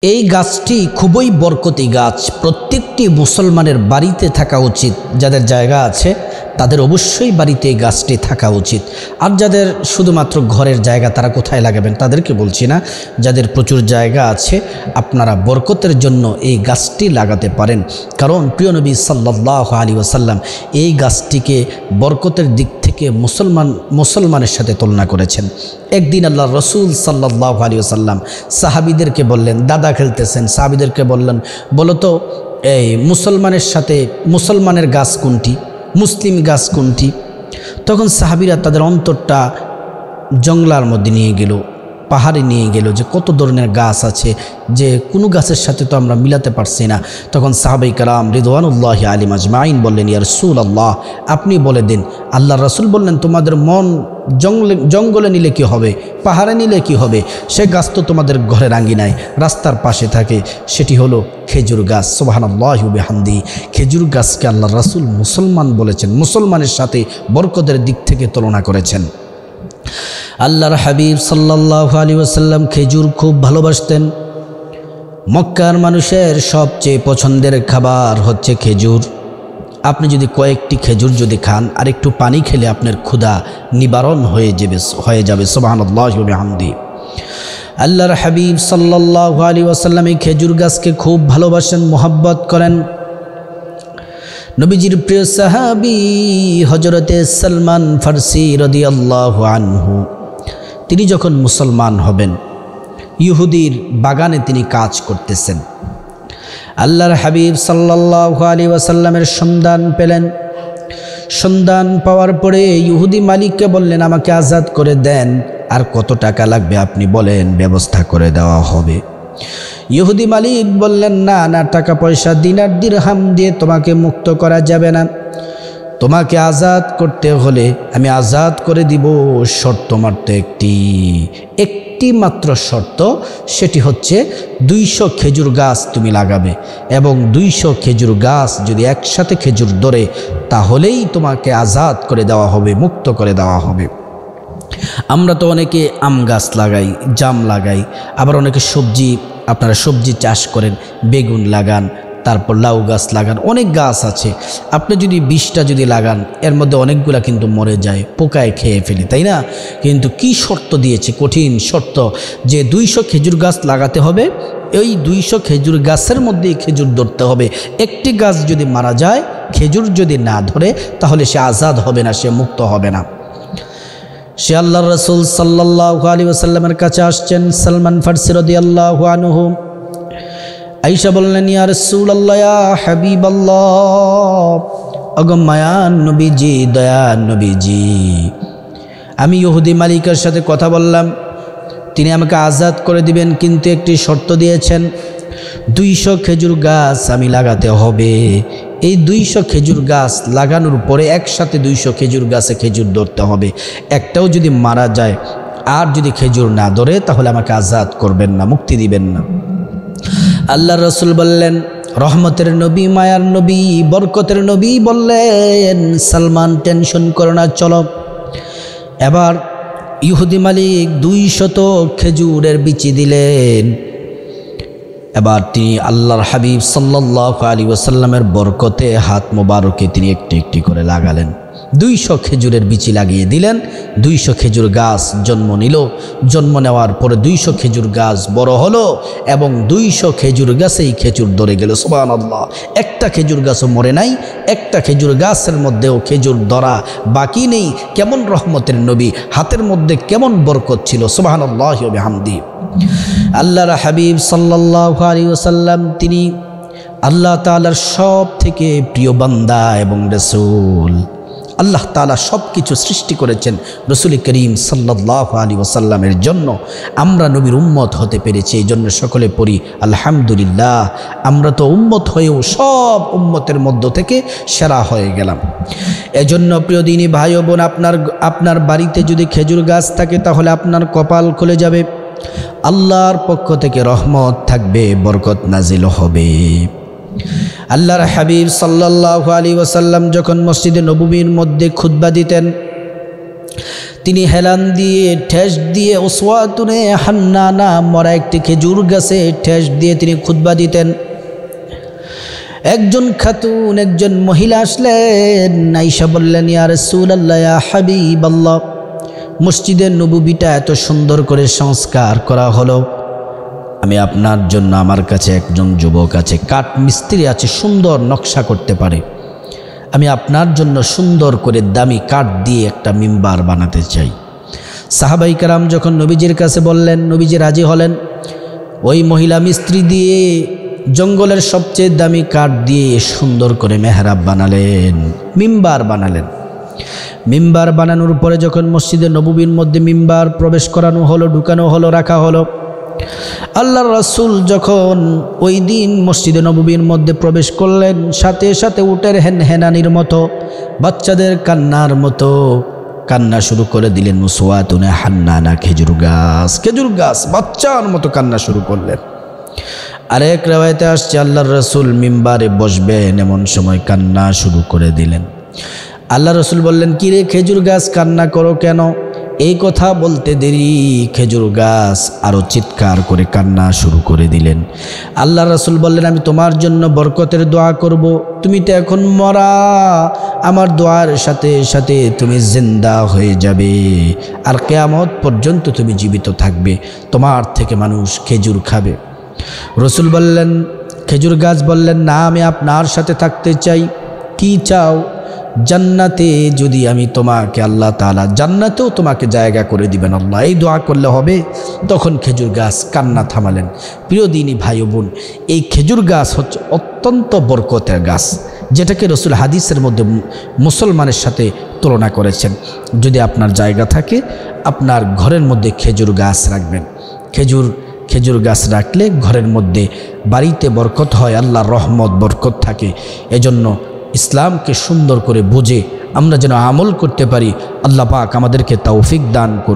এই গাছটি খুবই বরকতি গাছ। প্রত্যেকটি মুসলমানের বাড়িতে থাকা উচিত। যাদের জায়গা আছে তাদের অবশ্যই বাড়িতে এই গাছটি থাকা উচিত। আর যাদের শুধুমাত্র ঘরের জায়গা তারা কোথায় লাগাবেন তাদেরকে বলছি না, যাদের প্রচুর জায়গা আছে আপনারা বরকতের জন্য এই গাছটি লাগাতে পারেন। কারণ প্রিয় নবী সাল্লাল্লাহু আলাইহি ওয়াসাল্লাম এই গাছটিকে বরকতের দিক থেকে মুসলমানের সাথে তুলনা করেছেন। একদিন আল্লাহ রসুল সাল্লাল্লাহু আলাইহি ওয়াসাল্লাম সাহাবীদেরকে বললেন, দাদা খেলতেছেন, সাহাবীদেরকে বললেন, বলো তো এই মুসলমানের গাছ কোনটি, মুসলিম গাছ কোনটি? তখন সাহাবীরা তাদের অন্তরটা জঙ্গলার মধ্যে নিয়ে গেল, পাহাড়ে নিয়ে গেল, যে কত ধরনের গাছ আছে, যে কোনো গাছের সাথে তো আমরা মিলাতে পারছি না। তখন সাহাবায়ে কেরাম রিদওয়ানুল্লাহি আলাইহিম আজমাইন বললেন, ইয়া রাসূলুল্লাহ আপনি বলে দিন। আল্লাহ রাসূল বললেন, তোমাদের মন জঙ্গলে নিলে কি হবে, পাহাড়ে নিলে কি হবে? সে গাছ তো তোমাদের ঘরের আঙ্গিনায় রাস্তার পাশে থাকে, সেটি হলো খেজুর গাছ। সুবহানাল্লাহি ওয়া বিহামদিহি। খেজুর গাছকে আল্লাহ রাসূল মুসলমান বলেছেন, মুসলমানের সাথে বরকতের দিক থেকে তুলনা করেছেন। আল্লাহর হাবিব সাল্লাল্লাহু আলাইহি ওয়াসাল্লাম খেজুর খুব ভালোবাসতেন। মক্কার মানুষের সবচেয়ে পছন্দের খাবার হচ্ছে খেজুর। আপনি যদি কয়েকটি খেজুর যদি খান আর একটু পানি খেলে আপনার ক্ষুধা নিবারণ হয়ে যাবে। সুবহানাল্লাহি ওয়া বিহামদিহি। আল্লাহর হাবিব সাল্লাল্লাহু আলাইহি ওয়াসাল্লাম এই খেজুর গাছকে খুব ভালোবাসেন, মোহাব্বত করেন। নবীজির প্রিয় সাহাবী হযরতে সালমান ফারসি রাদিয়াল্লাহু আনহু, তিনি যখন মুসলমান হবেন ইহুদির বাগানে তিনি কাজ করতেছেন। আল্লাহর হাবিব সাল্লাল্লাহু আলাইহি ওয়াসাল্লামের সন্ধান পেলেন। সন্ধান পাওয়ার পরে ইহুদি মালিককে বললেন, আমাকে আজাদ করে দেন, আর কত টাকা লাগবে আপনি বলেন, ব্যবস্থা করে দেওয়া হবে। ইহুদি মালিক বললেন, না না, টাকা পয়সা দিনার দিরহাম দিয়ে তোমাকে মুক্ত করা যাবে না, তোমাকে আজাদ করতে হলে আমি আজাদ করে দিব, শর্ত মাত্র একটি মাত্র শর্ত, সেটি হচ্ছে 200 খেজুর গাছ তুমি লাগাবে, এবং 200 খেজুর গাছ যদি একসাথে খেজুর ধরে তাহলেই তোমাকে আজাদ করে দেওয়া হবে, মুক্ত করে দেওয়া হবে। আমরা তো অনেকে আম গাছ লাগাই, জাম লাগাই, আবার অনেকে আপনারা সবজি চাষ করেন, বেগুন লাগান, তারপর লাউ গাছ লাগান, অনেক গাছ আছে। আপনি যদি 20টা যদি লাগান এর মধ্যে অনেকগুলা কিন্তু মরে যায়, পোকায় খেয়ে ফেলে, তাই না? কিন্তু কি শর্ত দিয়েছে, কঠিন শর্ত, যে 200 খেজুর গাছ লাগাতে হবে, এই 200 খেজুর গাছের মধ্যেই খেজুর ধরতে হবে। একটি গাছ যদি মারা যায়, খেজুর যদি না ধরে, তাহলে সে আজাদ হবে না, সে মুক্ত হবে না। সে আল্লাহর রাসূল সাল্লাল্লাহু আলাইহি ওয়াসাল্লামের কাছে আসছেন সালমান ফারসি রাদিয়াল্লাহু আনহু। আয়েশা বললেন, ইয়া রাসূলুল্লাহ, ইয়া হাবিবাল্লাহ, ওগো মায়ান নবীজি, দয়ান নবীজি, আমি ইহুদি মালিকের সাথে কথা বললাম, তিনি আমাকে আজাদ করে দিবেন, কিন্তু একটি শর্ত দিয়েছেন, 200 খেজুর গাছ আমি লাগাতে হবে। এই 200 খেজুর গাছ লাগানোর পরে একসাথে 200 খেজুর গাছে খেজুর ধরতে হবে। একটাও যদি মারা যায় আর যদি খেজুর না ধরে, তাহলে আমাকে আজাদ করবেন না, মুক্তি দিবেন না। আল্লাহর রাসূল বললেন, রহমতের নবী, মায়ার নবী, বরকতের নবী বললেন, সালমান টেনশন করো না, চলো। এবার ইহুদি মালিক 200 খেজুরের বিচি দিলেন। এবার তিনি আল্লাহর হাবিব সাল্লাল্লাহু আলাইহি ওয়াসাল্লামের বরকতে হাত মোবারকে তিনি একটি একটি করে লাগালেন। 200 খেজুরের বিচি লাগিয়ে দিলেন। 200 খেজুর গাছ জন্ম নিল। জন্ম নেওয়ার পরে 200 খেজুর গাছ বড় হলো এবং 200 খেজুর গাছেই খেজুর ধরে গেল। সুবহানাল্লাহ। একটা খেজুর গাছও মরে নাই, একটা খেজুর গাছের মধ্যেও খেজুর ধরা বাকি নেই। কেমন রহমতের নবী, হাতের মধ্যে কেমন বরকত ছিল। সুবহানাল্লাহি ওয়া বিহামদিহি। আল্লাহর হাবিব সাল্লাল্লাহু আলাইহি ওয়াসাল্লাম তিনি আল্লাহ তাআলার সব থেকে প্রিয় বান্দা এবং রাসূল। আল্লাহ তাআলা সব কিছু সৃষ্টি করেছেন রাসূল করিম সাল্লাল্লাহু আলাইহি ওয়াসাল্লামের জন্য। আমরা নবীর উম্মত হতে পেরেছি, এই জন্য সকলে পড়ি আলহামদুলিল্লাহ। আমরা তো উম্মত হয়েও সব উম্মতের মধ্য থেকে সেরা হয়ে গেলাম। এজন্য প্রিয় দিনী ভাই ও বোন, আপনার বাড়িতে যদি খেজুর গাছ থাকে তাহলে আপনার কপাল খুলে যাবে, আল্লাহর পক্ষ থেকে রহমত থাকবে, বরকত নাজিল হবে। আল্লাহর হাবিব সাল্লাল্লাহু আলাইহি ওয়াসাল্লাম যখন মসজিদে নববীর মধ্যে খুতবা দিতেন, তিনি হেলান দিয়ে ঠেস দিয়ে উসওয়াতুনে হান্নানা মরা একটি খেজুর গাছে ঠেস দিয়ে তিনি খুতবা দিতেন। একজন খাতুন একজন মহিলা আসলেন, আয়েশা বললেন, ইয়া রাসূলুল্লাহ, ইয়া হাবিবাল্লাহ, মসজিদের নববীটা এত সুন্দর করে সংস্কার করা হলো, আমি আপনার জন্য, আমার কাছে একজন যুবক আছে, কাঠ মিস্ত্রি আছে, সুন্দর নকশা করতে পারে, আমি আপনার জন্য সুন্দর করে দামি কাঠ দিয়ে একটা মিম্বার বানাতে চাই। সাহাবাই কেরাম যখন নবীজির কাছে বললেন, নবীজি রাজি হলেন। ওই মহিলা মিস্ত্রি দিয়ে জঙ্গলের সবচেয়ে দামি কাঠ দিয়ে সুন্দর করে মেহরাব বানালেন, মিম্বার বানালেন। মিম্বার বানানোর পরে যখন মসজিদে নববীর মধ্যে মিম্বার প্রবেশ করানো হলো, ঢুকানো হলো, রাখা হলো, আল্লাহর রাসূল যখন ওই দিন মসজিদে নববীর মধ্যে প্রবেশ করলেন, সাথে সাথে উটের হেনানির মতো, বাচ্চাদের কান্নার মতো কান্না শুরু করে দিলেন। উসওয়াতুনে হান্নানা, খেজুর গাছ বাচ্চার মতো কান্না শুরু করলেন। আরেক রাওয়ায়াতে আসছে আল্লাহর রাসূল মিম্বারে বসবেন, এমন সময় কান্না শুরু করে দিলেন। আল্লাহ রাসূল বললেন, কি রে খেজুর গাছ, কান্না করো কেন? এই কথা বলতে দেরি খেজুর গাছ আরও চিৎকার করে কান্না শুরু করে দিলেন। আল্লাহ রাসূল বললেন, আমি তোমার জন্য বরকতের দোয়া করব, তুমি তো এখন মরা, আমার দোয়ার সাথে সাথে তুমি জিন্দা হয়ে যাবে, আর কিয়ামত পর্যন্ত তুমি জীবিত থাকবে, তোমার থেকে মানুষ খেজুর খাবে। রাসূল বললেন, খেজুর গাছ বললেন, না, আমি আপনার সাথে থাকতে চাই। কি চাও? জান্নাতে যদি আমি তোমাকে, আল্লাহ তাআলা জান্নাতেও তোমাকে জায়গা করে দিবেন আল্লাহ, এই দোয়া করলে হবে। তখন খেজুর গাছ কান্না থামালেন। প্রিয় দিনী ভাই ও বোন, এই খেজুর গাছ হচ্ছে অত্যন্ত বরকতের গাছ, যেটাকে রাসূল হাদিসের মধ্যে মুসলমানের সাথে তুলনা করেছেন। যদি আপনার জায়গা থাকে, আপনার ঘরের মধ্যে খেজুর গাছ রাখবেন। খেজুর গাছ রাখলে ঘরের মধ্যে, বাড়িতে বরকত হয়, আল্লাহর রহমত বরকত থাকে। এজন্য ইসলামকে সুন্দর করে বুঝে আমরা যেন আমল করতে পারি। আল্লাহ পাক আমাদেরকে তৌফিক দান করুন।